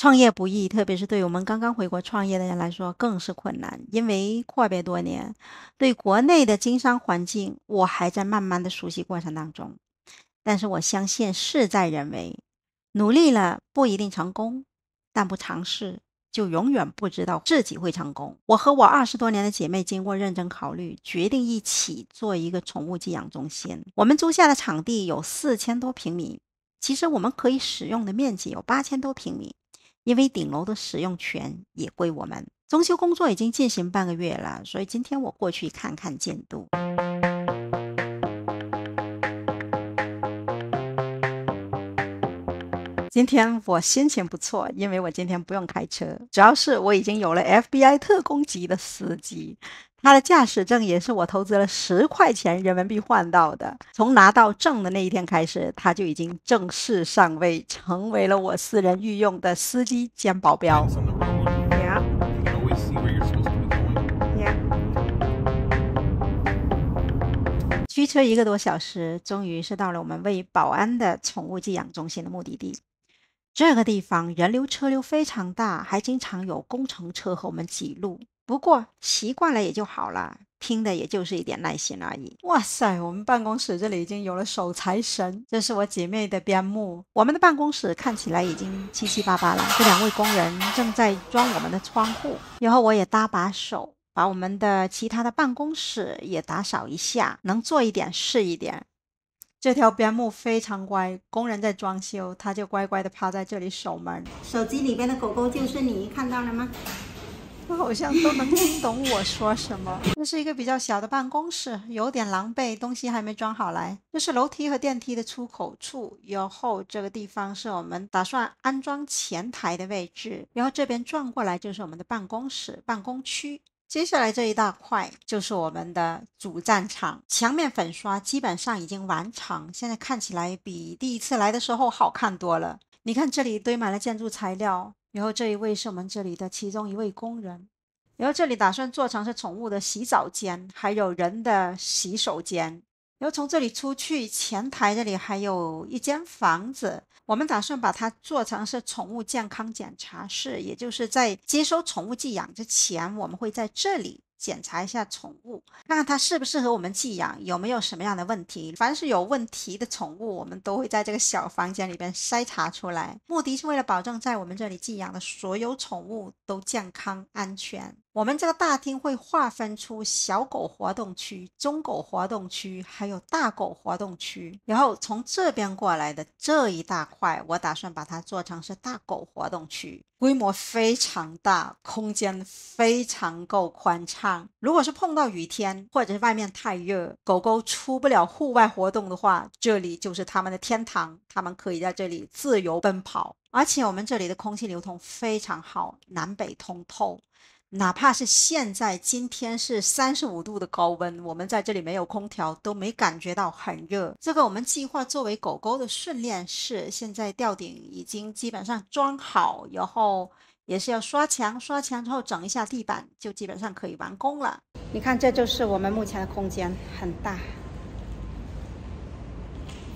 创业不易，特别是对我们刚刚回国创业的人来说更是困难，因为阔别多年，对国内的经商环境我还在慢慢的熟悉过程当中。但是我相信事在人为，努力了不一定成功，但不尝试就永远不知道自己会成功。我和我20多年的姐妹经过认真考虑，决定一起做一个宠物寄养中心。我们租下的场地有4000多平米，其实我们可以使用的面积有8000多平米，因为顶楼的使用权也归我们。装修工作已经进行半个月了，所以今天我过去看看进度。今天我心情不错，因为我今天不用开车，主要是我已经有了 FBI 特工级的司机，他的驾驶证也是我投资了10块钱人民币换到的。从拿到证的那一天开始，他就已经正式上位，成为了我私人御用的司机兼保镖。Yeah. Yeah. 驱车1个多小时，终于是到了我们位于宝安的宠物寄养中心的目的地。这个地方人流车流非常大，还经常有工程车和我们挤路。不过习惯了也就好了，拼的也就是一点耐心而已。哇塞，我们办公室这里已经有了守财神，这是我姐妹的边牧。我们的办公室看起来已经七七八八了，这2位工人正在装我们的窗户，以后我也搭把手，把我们的其他的办公室也打扫一下，能做一点是一点。这条边牧非常乖，工人在装修，它就乖乖的趴在这里守门。手机里边的狗狗就是你，看到了吗？它好像都能听懂我说什么。这是一个比较小的办公室，有点狼狈，东西还没装好来。这是楼梯和电梯的出口处，然后这个地方是我们打算安装前台的位置，然后这边转过来就是我们的办公室、办公区。接下来这一大块就是我们的主战场，墙面粉刷基本上已经完成，现在看起来比第一次来的时候好看多了。你看这里堆满了建筑材料，然后这一位是我们这里的其中一位工人，然后这里打算做成是宠物的洗澡间，还有人的洗手间。然后从这里出去，前台这里还有一间房子，我们打算把它做成是宠物健康检查室，也就是在接收宠物寄养之前，我们会在这里检查一下宠物，看看它适不适合我们寄养，有没有什么样的问题。凡是有问题的宠物，我们都会在这个小房间里边筛查出来，目的是为了保证在我们这里寄养的所有宠物都健康安全。我们这个大厅会划分出小狗活动区、中狗活动区，还有大狗活动区。然后从这边过来的这一大块，我打算把它做成是大狗活动区，规模非常大，空间非常够宽敞。如果是碰到雨天，或者是外面太热，狗狗出不了户外活动的话，这里就是它们的天堂，它们可以在这里自由奔跑。而且我们这里的空气流通非常好，南北通透。哪怕是现在今天是35度的高温，我们在这里没有空调都没感觉到很热。这个我们计划作为狗狗的训练室，现在吊顶已经基本上装好，然后也是要刷墙，刷墙之后整一下地板，就基本上可以完工了。你看，这就是我们目前的空间，很大，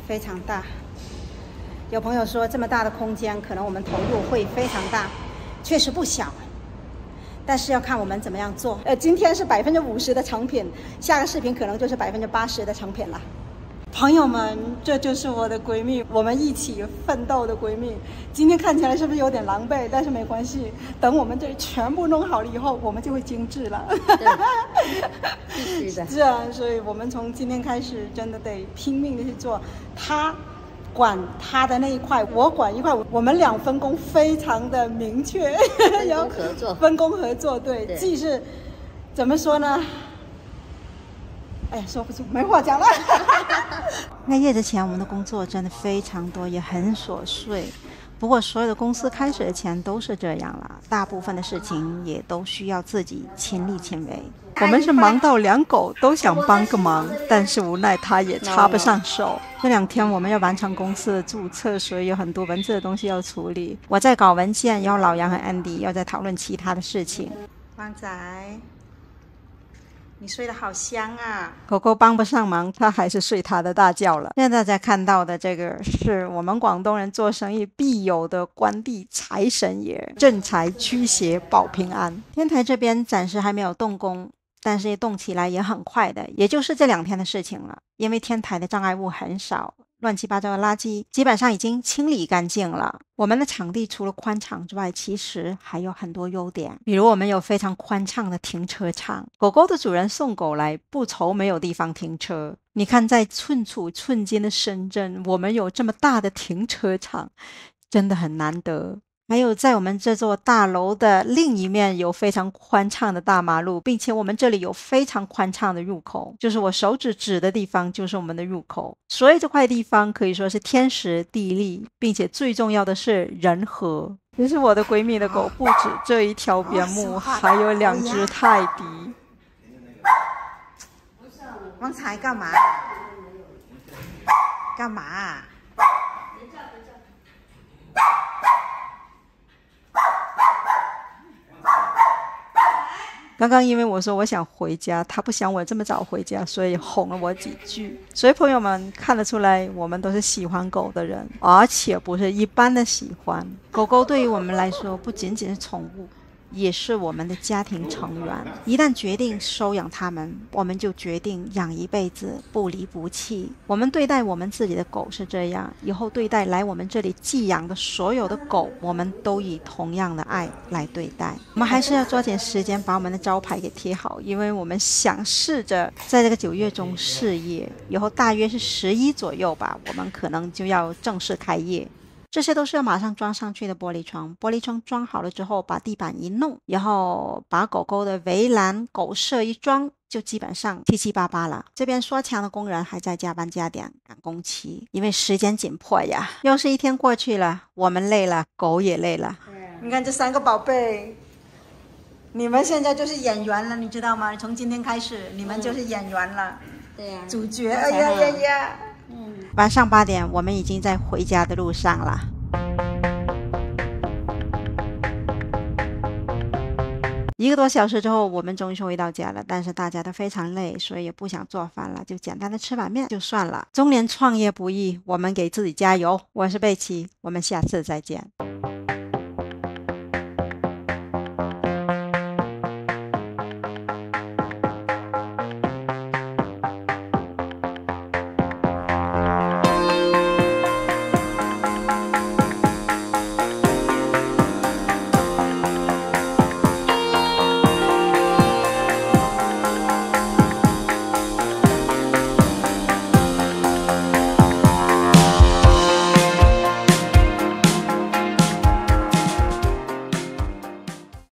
非常大。有朋友说这么大的空间可能我们投入会非常大，确实不小，但是要看我们怎么样做。今天是50%的成品，下个视频可能就是80%的成品了。朋友们，这就是我的闺蜜，我们一起奋斗的闺蜜。今天看起来是不是有点狼狈？但是没关系，等我们这全部弄好了以后，我们就会精致了。必须的。是啊，所以我们从今天开始真的得拼命的去做。她管他的那一块，我管一块，我们俩分工非常的明确，分工合作，分工合作，对，既是怎么说呢？哎呀，说不出，没话讲了。开业之前，我们的工作真的非常多，也很琐碎。不过，所有的公司开始的前都是这样了，大部分的事情也都需要自己亲力亲为。我们是忙到两狗都想帮个忙，但是无奈它也插不上手。这2天我们要完成公司的注册，所以有很多文字的东西要处理。我在搞文件，然后老杨和 Andy 要在讨论其他的事情。旺仔，你睡得好香啊！狗狗帮不上忙，它还是睡它的大觉了。现在大家看到的这个是我们广东人做生意必有的关帝财神爷，镇财驱邪保平安。天台这边暂时还没有动工，但是动起来也很快的，也就是这2天的事情了。因为天台的障碍物很少，乱七八糟的垃圾基本上已经清理干净了。我们的场地除了宽敞之外，其实还有很多优点，比如我们有非常宽敞的停车场，狗狗的主人送狗来不愁没有地方停车。你看，在寸土寸金的深圳，我们有这么大的停车场，真的很难得。还有在我们这座大楼的另一面有非常宽敞的大马路，并且我们这里有非常宽敞的入口，就是我手指的地方就是我们的入口。所以这块地方可以说是天时地利，并且最重要的是人和。这是我的闺蜜的狗，不止这一条边牧，还有2只泰迪。旺财干嘛？干嘛？刚刚因为我说我想回家，他不想我这么早回家，所以哄了我几句。所以朋友们看得出来，我们都是喜欢狗的人，而且不是一般的喜欢。狗狗对于我们来说不仅仅是宠物，也是我们的家庭成员。一旦决定收养它们，我们就决定养一辈子，不离不弃。我们对待我们自己的狗是这样，以后对待来我们这里寄养的所有的狗，我们都以同样的爱来对待。我们还是要抓紧时间把我们的招牌给贴好，因为我们想试着在这个9月中试业，以后大约是11左右吧，我们可能就要正式开业。这些都是要马上装上去的玻璃窗。玻璃窗装好了之后，把地板一弄，然后把狗狗的围栏、狗舍一装，就基本上七七八八了。这边刷墙的工人还在加班加点赶工期，因为时间紧迫呀。又是一天过去了，我们累了，狗也累了。你看这3个宝贝，你们现在就是演员了，你知道吗？从今天开始，你们就是演员了。对呀，主角。哎呀呀呀！晚上8点，我们已经在回家的路上了。1个多小时之后，我们终于回到家了，但是大家都非常累，所以也不想做饭了，就简单的吃碗面就算了。中年创业不易，我们给自己加油。我是贝奇，我们下次再见。